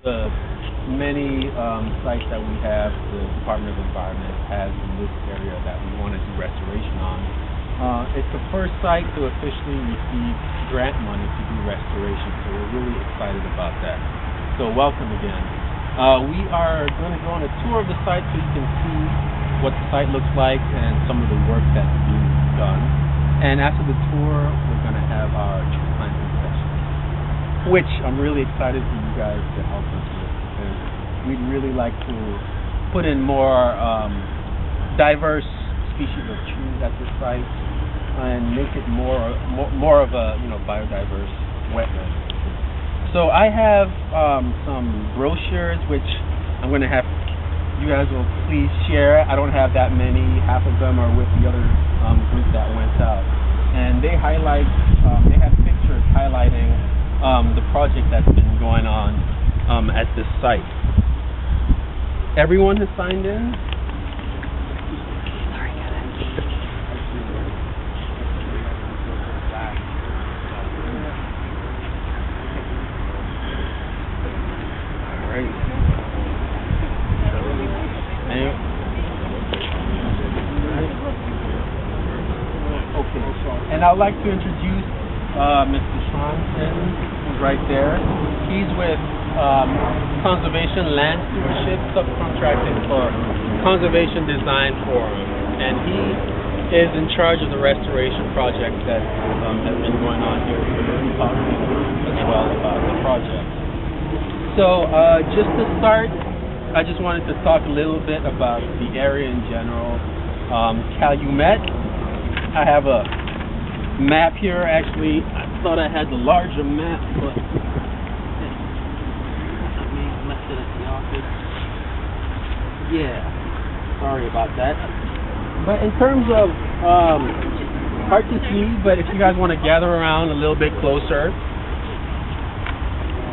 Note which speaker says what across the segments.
Speaker 1: The many sites that we have, the Department of Environment has in this area that we want to do restoration on. It's the first site to officially receive grant money to do restoration, so we're really excited about that. So welcome again. We are going to go on a tour of the site so you can see what the site looks like and some of the work that's being done. And after the tour, we're going to have our tree planting session, which I'm really excited for you guys to help us with, because we'd really like to put in more diverse species of trees at this site and make it more of a biodiverse wetland. So I have some brochures which I'm going to have you guys will please share. I don't have that many. Half of them are with the other group that went out, and they highlight. They have pictures highlighting the project that's been going on at this site. Everyone has signed in? And I'd like to introduce Mr. Johnson, who's right there. He's with Conservation Land Stewardship, subcontracting for Conservation Design Forum, and he is in charge of the restoration project that has been going on here. We're going to be talking as well about the project. So just to start, I just wanted to talk a little bit about the area in general. Calumet. I have a map here. Actually, I thought I had the larger map, but I may have left it at the office. Yeah, sorry about that. But in terms of hard to see, but if you guys want to gather around a little bit closer.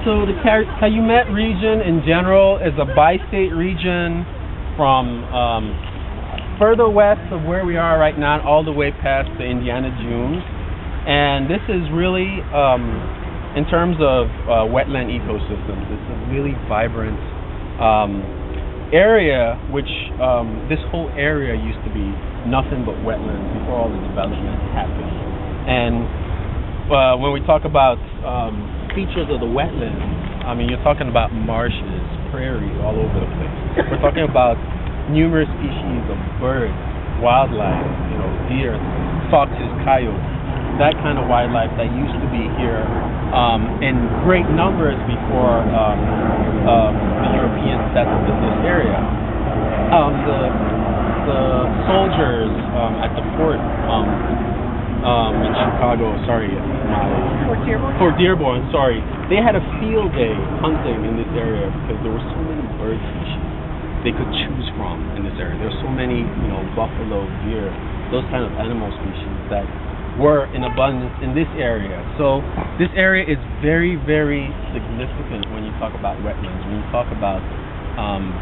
Speaker 1: So the Calumet region in general is a bi-state region from further west of where we are right now, all the way past the Indiana Dunes. And this is really, in terms of wetland ecosystems, it's a really vibrant area, which this whole area used to be nothing but wetlands before all the development happened. And when we talk about features of the wetlands, I mean, you're talking about marshes, prairies all over the place. We're talking about numerous species of birds, wildlife, deer, foxes, coyotes, that kind of wildlife that used to be here in great numbers before the Europeans settled in this area. The soldiers at the fort in Chicago, Fort Dearborn, they had a field day hunting in this area because there were so many bird species they could choose from in this area. There's so many, buffalo, deer, those kind of animal species that were in abundance in this area. So this area is very, very significant when you talk about wetlands, when you talk about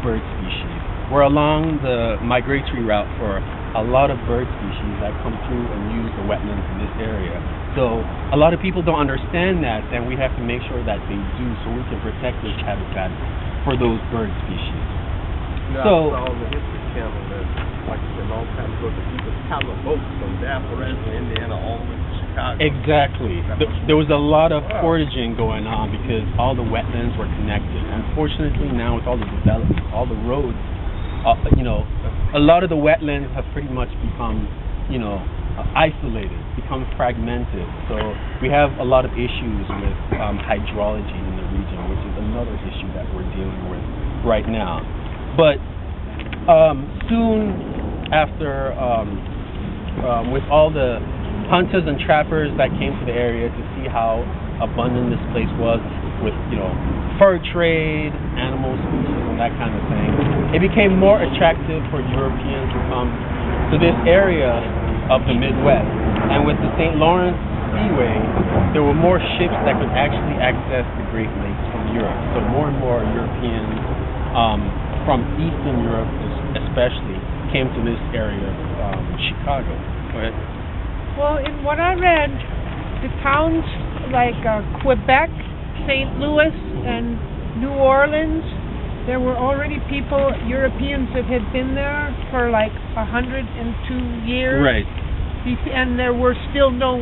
Speaker 1: bird species. We're along the migratory route for a lot of bird species that come through and use the wetlands in this area. So a lot of people don't understand that, and we have to make sure that they do so we can protect this habitat for those bird species.
Speaker 2: I saw on the History Channel that, like I said, a long time ago, the people paddle boats from Dallas, Indiana, all the way to Chicago.
Speaker 1: Exactly. There was a lot of portaging going on because all the wetlands were connected. Unfortunately, now with all the development, all the roads, a lot of the wetlands have pretty much become, isolated, become fragmented. So we have a lot of issues with hydrology in the region, which is another issue that we're dealing with right now. But soon after, with all the hunters and trappers that came to the area to see how abundant this place was with, fur trade, animal species, and that kind of thing, it became more attractive for Europeans to come to this area of the Midwest. And with the St. Lawrence Seaway, there were more ships that could actually access the Great Lakes from Europe. So more and more Europeans from Eastern Europe especially came to this area of Chicago. Go ahead.
Speaker 3: Well, in what I read, the towns like Quebec, St. Louis, and New Orleans, there were already people, Europeans that had been there for like 102 years.
Speaker 1: Right.
Speaker 3: And there were still no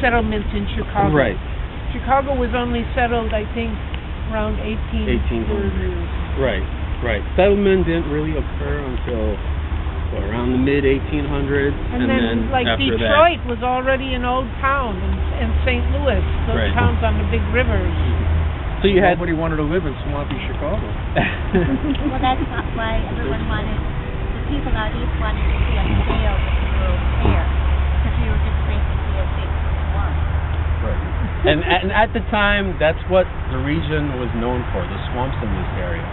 Speaker 3: settlements in Chicago.
Speaker 1: Right.
Speaker 3: Chicago was only settled, I think, around 1800.
Speaker 1: Right. Right. Settlement didn't really occur until around the mid 1800s,
Speaker 3: and then like
Speaker 1: after
Speaker 3: Detroit was already an old town, and St. Louis, those towns on the big rivers.
Speaker 1: So you had
Speaker 2: nobody wanted to live in swampy Chicago.
Speaker 4: Well, that's not why everyone wanted, the people out east wanted to see a scale with the world fair, because we were just basically a big swamp.
Speaker 1: Right. And at the time, that's what the region was known for, the swamps in this area.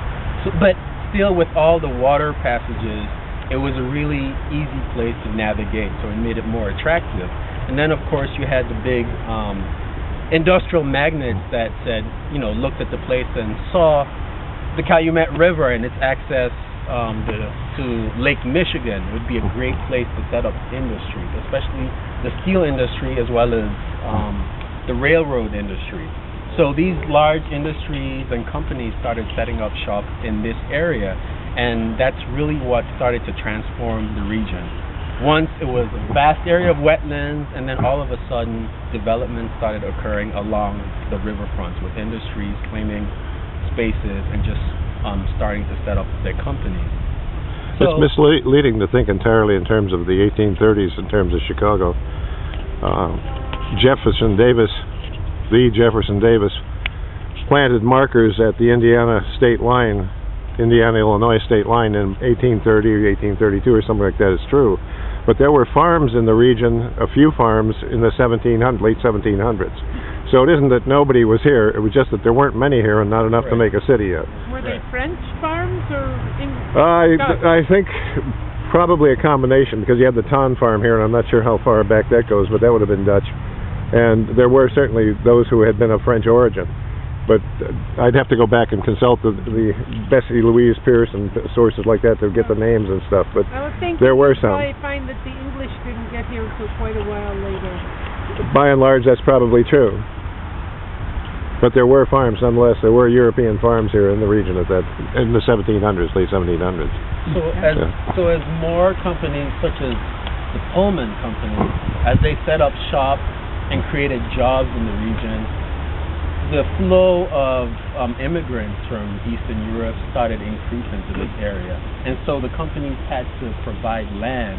Speaker 1: So, but still, with all the water passages, it was a really easy place to navigate, so it made it more attractive. And then, of course, you had the big industrial magnates that said, looked at the place and saw the Calumet River and its access to Lake Michigan would be a great place to set up industry, especially the steel industry as well as the railroad industry. So these large industries and companies started setting up shop in this area, and that's really what started to transform the region. Once it was a vast area of wetlands, and then all of a sudden development started occurring along the riverfronts with industries claiming spaces and just starting to set up their companies.
Speaker 5: It's misleading to think entirely in terms of the 1830s in terms of Chicago. Jefferson Davis planted markers at the Indiana-Illinois state line in 1830 or 1832 or something like that. It's true. But there were farms in the region, a few farms in the late 1700s. So it isn't that nobody was here, it was just that there weren't many here and not enough to make a city yet.
Speaker 3: Were they French farms or English?
Speaker 5: I think probably a combination, because you had the Ton farm here, and I'm not sure how far back that goes, but that would have been Dutch. And there were certainly those who had been of French origin. But I'd have to go back and consult the Bessie Louise Pierce and sources like that to get the names and stuff. But there were some.
Speaker 3: I find that the English didn't get here until quite a while later.
Speaker 5: By and large, that's probably true. But there were farms, nonetheless. There were European farms here in the region in the 1700s, late 1700s.
Speaker 1: So as more companies, such as the Pullman Company, as they set up shop and created jobs in the region, the flow of immigrants from Eastern Europe started increasing to this area. And so the companies had to provide land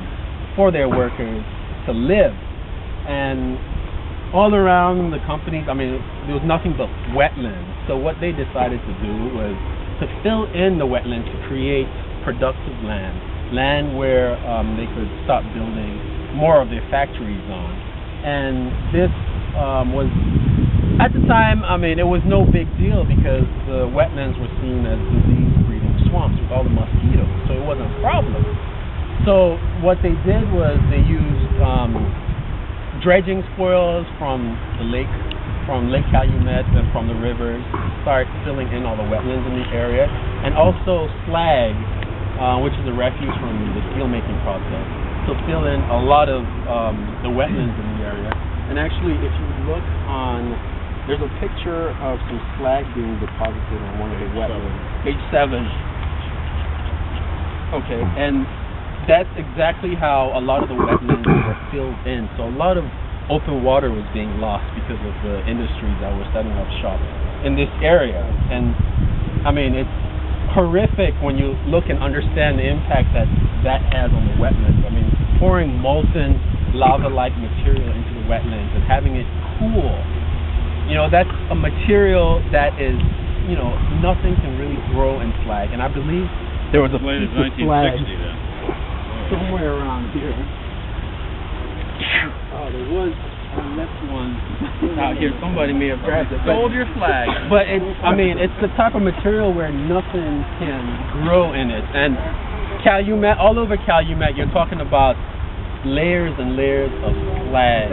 Speaker 1: for their workers to live. And all around the companies, there was nothing but wetlands. So what they decided to do was to fill in the wetlands to create productive land where they could start building more of their factories on. And this was, at the time, it was no big deal because the wetlands were seen as disease-breeding swamps with all the mosquitoes, so it wasn't a problem. So what they did was they used dredging spoils from Lake Calumet and from the rivers to start filling in all the wetlands in the area, and also slag, which is a refuse from the steel-making process, to fill in a lot of the wetlands in the area. And actually, if you look there's a picture of some slag being deposited on one of the wetlands, page 7. Okay, and that's exactly how a lot of the wetlands were filled in. So a lot of open water was being lost because of the industries that were setting up shop in this area. And it's horrific when you look and understand the impact that has on the wetlands. Pouring molten lava-like material into the wetlands and having it cool, that's a material that is, nothing can really grow in slag. And I believe there was a piece of slag somewhere around here. Oh, there was a left one out here. Somebody may have grabbed it.
Speaker 2: Hold your flag.
Speaker 1: But it's the type of material where nothing can grow in it. And Calumet, all over Calumet, you're talking about layers and layers of slag